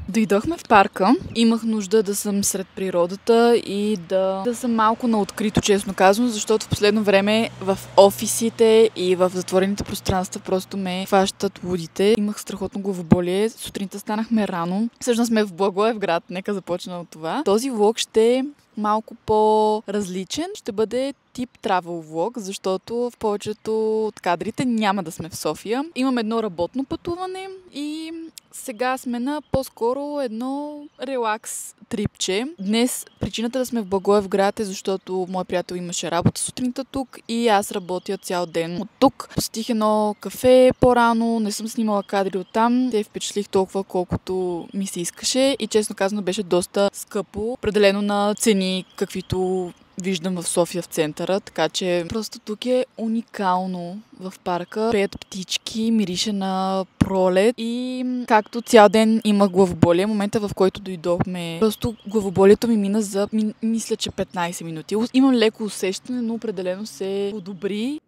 Дойдохме в парка. Имах нужда да съм сред природата и да съм малко на открито, честно казано, защото в последно време в офисите и в затворените пространства просто ме хващат лудите. Имах страхотно главоболие. Сутринта станахме рано. Всъщност сме в Благоевград. Нека започна от това. Този влог ще е малко по-различен. Ще бъде тип travel влог, защото в повечето от кадрите няма да сме в София. Имам едно работно пътуване и сега сме на по-скоро едно релакс трипче. Днес причината да сме в Благоевград е защото мой приятел имаше работа сутринта тук и аз работя цял ден от тук. Посетих едно кафе по-рано, не съм снимала кадри оттам. Те впечатлих толкова колкото ми се искаше и честно казано беше доста скъпо. Определено на цени, каквито виждам в София в центъра, така че просто тук е уникално в парка. Пеят птички, мирише на пролет и както цял ден имах главоболие, момента в който дойдохме, просто главоболието ми мина за, мисля, че 15 минути. Имам леко усещане, но определено се подобри.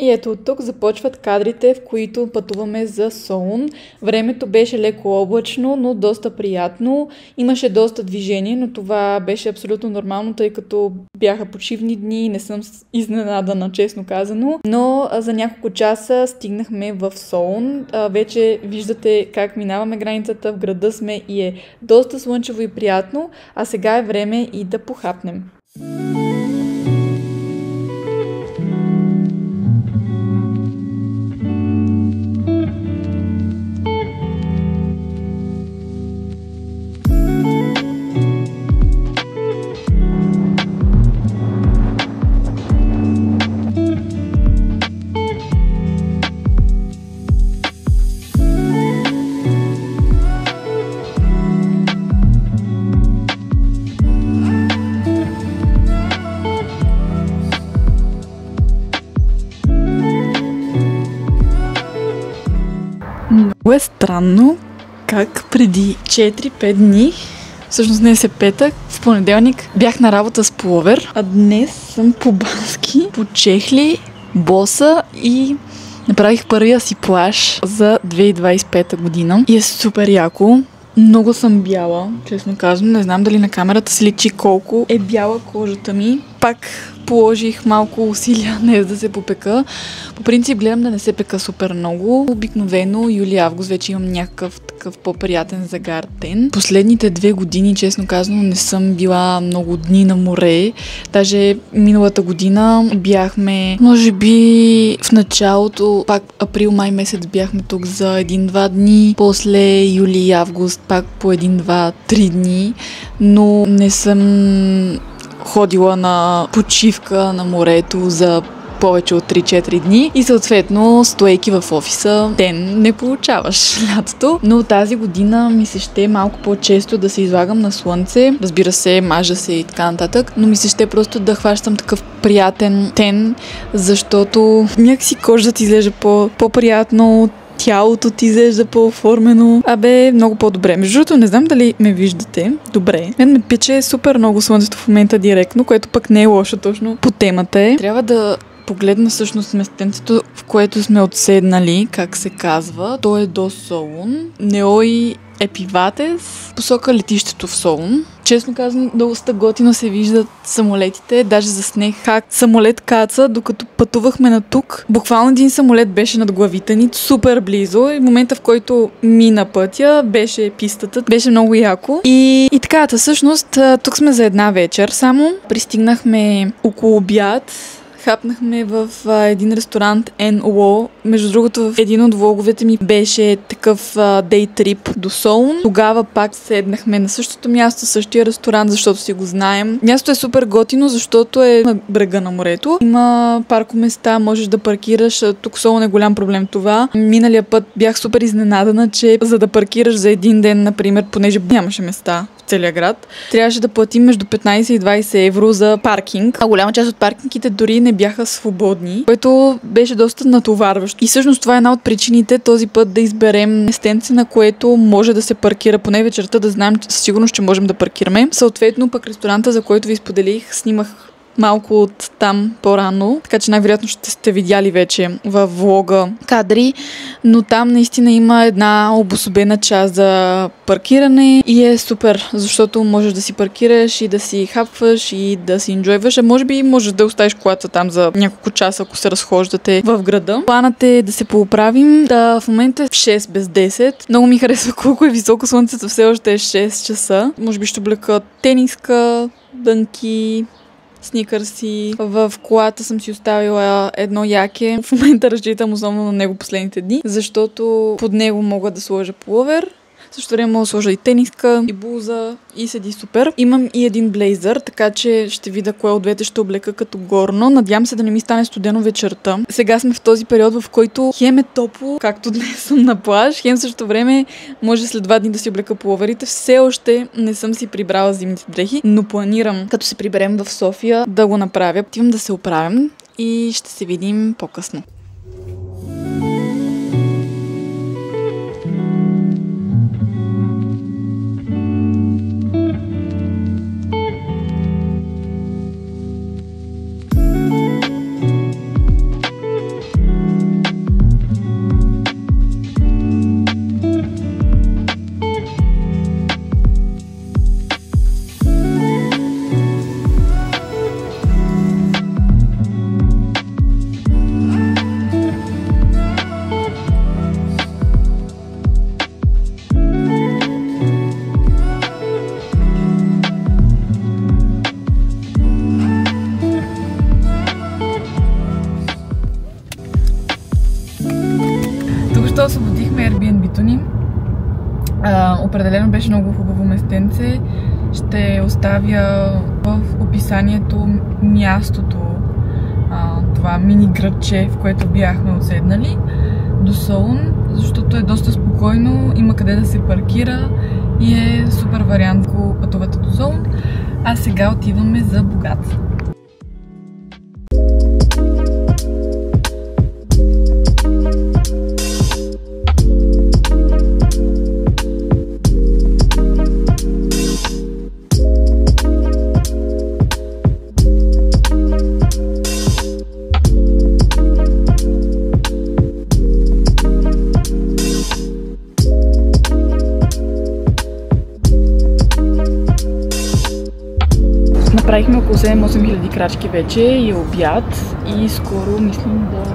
И ето от тук започват кадрите, в които пътуваме за Солун. Времето беше леко облачно, но доста приятно. Имаше доста движение, но това беше абсолютно нормално, тъй като бяха почивни дни и не съм изненадана, честно казано. Но за няколко часа стигнахме в Солун. Вече виждате как минаваме границата, в града сме и е доста слънчево и приятно, а сега е време и да похапнем. Много е странно как преди 4-5 дни, всъщност днес е петък, в понеделник бях на работа с пуловер, а днес съм по-бански, по чехли, боса и направих първия си плаж за 2025 година и е супер яко. Много съм бяла, честно казвам. Не знам дали на камерата се личи колко е бяла кожата ми. Пак положих малко усилия днес да се попека. По принцип гледам да не се пека супер много. Обикновено юли-август вече имам някакъв такъв по-приятен загар ден. Последните 2 години, честно казано, не съм била много дни на море. Даже миналата година бяхме, може би в началото, пак април-май месец бяхме тук за 1-2 дни. После юли-август пак по 1-2-3 дни. Но не съм ходила на почивка на морето за повече от 3-4 дни и съответно, стоейки в офиса, ден не получаваш лятото. Но тази година ми се ще малко по-често да се излагам на слънце. Разбира се, мажа се и така нататък, но ми се ще просто да хващам такъв приятен тен, защото някакси кожата ти изглежда по-приятно, тялото ти изглежда по-оформено. Много по-добре. Между другото, не знам дали ме виждате. Добре. Мен ме пече супер много слънцето в момента директно, което пък не е лошо точно по темата е. Трябва да погледна всъщност местенцето, в което сме отседнали, как се казва. То е до Солун. Неой Епиватес, посока летището в Солун. Честно казвам, доста готино се виждат самолетите. Даже заснех как самолет каца, докато пътувахме на тук. Буквално един самолет беше над главите ни, супер близо. И в момента, в който мина пътя, беше пистата. Беше много яко. И така, всъщност, тук сме за една вечер само. Пристигнахме около обяд. Хапнахме в един ресторант НО. Между другото, в един от влоговете ми беше такъв дей трип до Солун. Тогава пак седнахме на същото място, същия ресторант, защото си го знаем. Мястото е супер готино, защото е на брега на морето. Има паркоместа, можеш да паркираш. Тук Солун е голям проблем това. Миналия път бях супер изненадана, че за да паркираш за един ден, например, понеже нямаше места в целия град, трябваше да платим между 15 и 20 евро за паркинг. А голяма част от паркингите дори не бяха свободни, което беше доста натоварващо. И всъщност това е една от причините този път да изберем местенце, на което може да се паркира поне вечерта, да знаем със сигурност, че можем да паркираме. Съответно, пък ресторанта, за който ви споделих, снимах малко от там по-рано, така че най-вероятно ще сте видяли вече във влога кадри, но там наистина има една обособена част за паркиране и е супер, защото можеш да си паркираш и да си хапваш и да си инджойваш, а може би можеш да оставиш колата там за няколко часа, ако се разхождате в града. Планът е да се поправим. Да, в момента е в 6 без 10. Много ми харесва колко е високо слънцето, все още е 6 часа. Може би ще облека тениска, дънки, сникърси. В колата съм си оставила едно яке. В момента разчитам основно на него последните дни, защото под него мога да сложа пуловер. Също време мога да сложа и тениска, и блуза, и седи супер. Имам и един блейзър, така че ще видя кое от двете ще облека като горно. Надявам се да не ми стане студено вечерта. Сега сме в този период, в който хем е топло, както днес съм на плаж, хем също време може след 2 дни да си облека пуловерите. Все още не съм си прибрала зимните дрехи, но планирам, като се приберем в София, да го направя. Отивам да се оправям и ще се видим по-късно. Току-що освободихме Airbnb-то ни. Определено беше много хубаво местенце. Ще оставя в описанието мястото, това мини градче, в което бяхме отседнали до Солун, защото е доста спокойно, има къде да се паркира и е супер вариант, ако пътувате до Солун. А сега отиваме за Богат. Направихме около 7-8 хиляди крачки вече и е обяд и скоро мислим да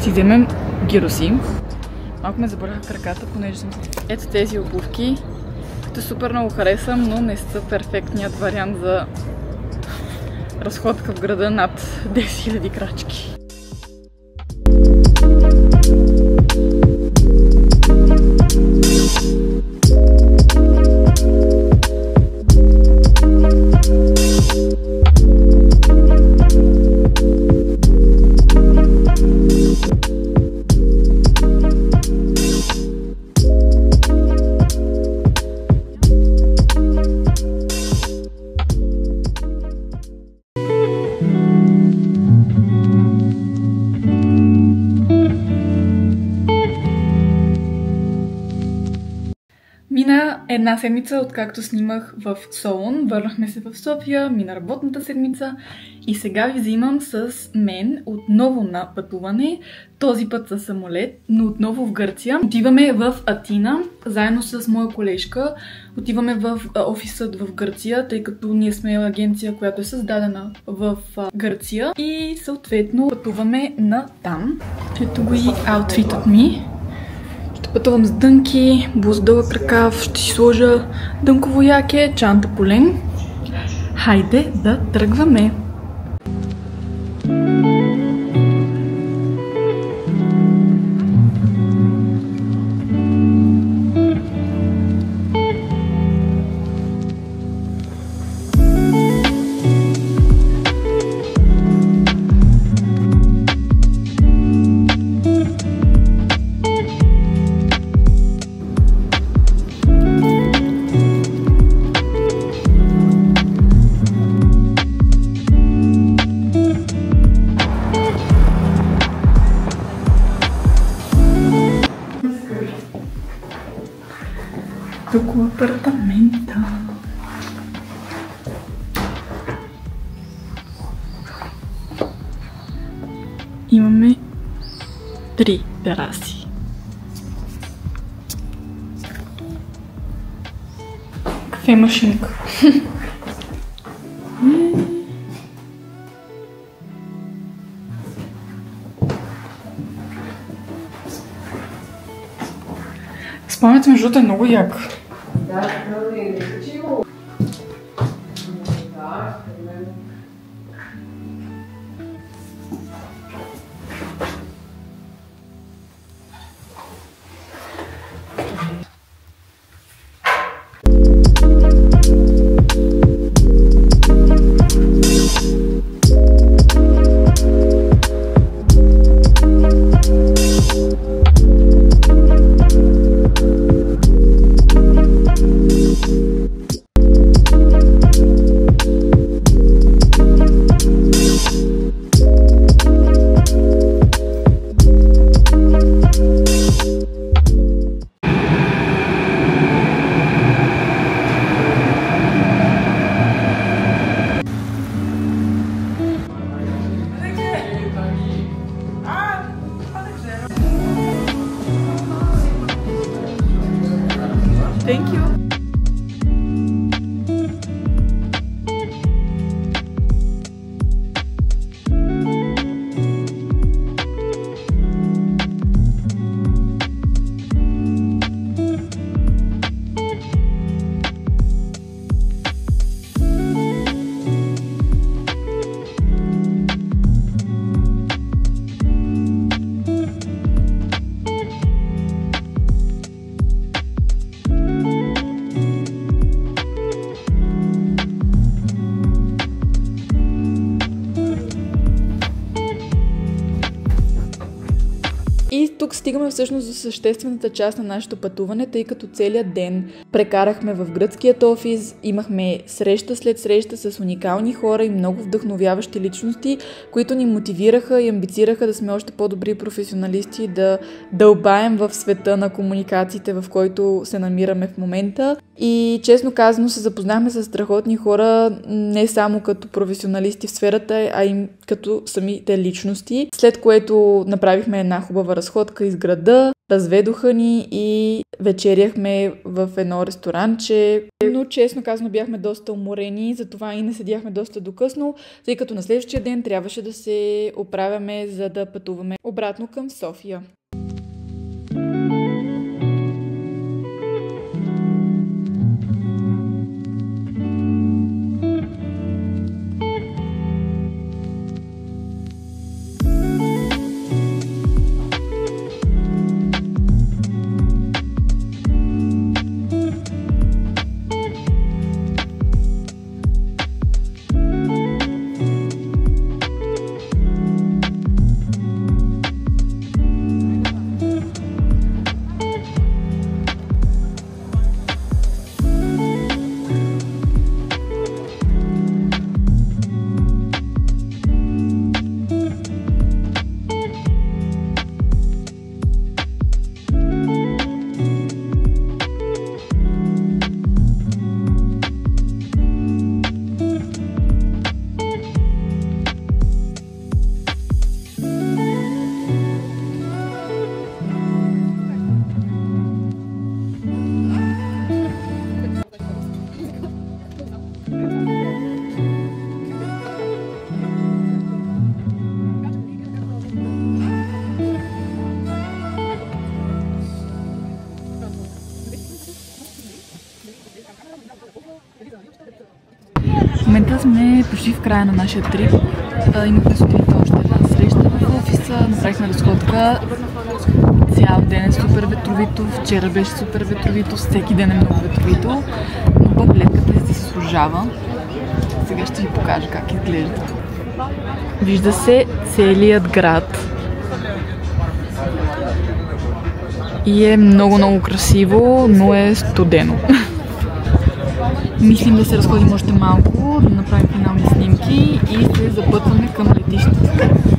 си вземем гироси. Малко ме заболяха краката, понеже съм си... Ето тези обувки, които супер много харесвам, но не са перфектният вариант за разходка в града над 10 000 крачки. Мина една седмица, откакто снимах в Солун. Върнахме се в София, мина работната седмица и сега ви взимам с мен отново на пътуване, този път със самолет, но отново в Гърция. Отиваме в Атина, заедно с моя колежка. Отиваме в офисът в Гърция, тъй като ние сме агенция, която е създадена в Гърция и съответно пътуваме на там. Ето го и аутфитът ми. Ще пътувам с дънки, блуза дълъг ръкав, ще си сложа дънково яке, чанта полен. Хайде да тръгваме! Тук апартамента. 3 тераси. Кафе машинка. Спомнят между другото е много як. Да, много е незачиво. Да, Thank you. И тук стигаме всъщност до съществената част на нашето пътуване, тъй като целият ден прекарахме в гръцкият офис, имахме среща след среща с уникални хора и много вдъхновяващи личности, които ни мотивираха и амбицираха да сме още по-добри професионалисти, да дълбаем в света на комуникациите, в който се намираме в момента. И честно казано се запознахме с страхотни хора, не само като професионалисти в сферата, а и като самите личности, след което направихме една хубава разходка из града, разведоха ни и вечеряхме в едно ресторанче. Но честно казано бяхме доста уморени, затова и не седяхме доста докъсно, тъй като на следващия ден трябваше да се оправяме, за да пътуваме обратно към София. В момента сме почти в края на нашия трип. Имахме сутринта още една среща в офиса, направихме разходка. Цял ден е супер ветровито, вчера беше супер ветровито, всеки ден е много ветровито, но пък ледката се служава. Сега ще ви покажа как изглежда. Вижда се целият град и е много красиво, но е студено. Мислим да се разходим още малко, да направим финални снимки и се запътваме към летището.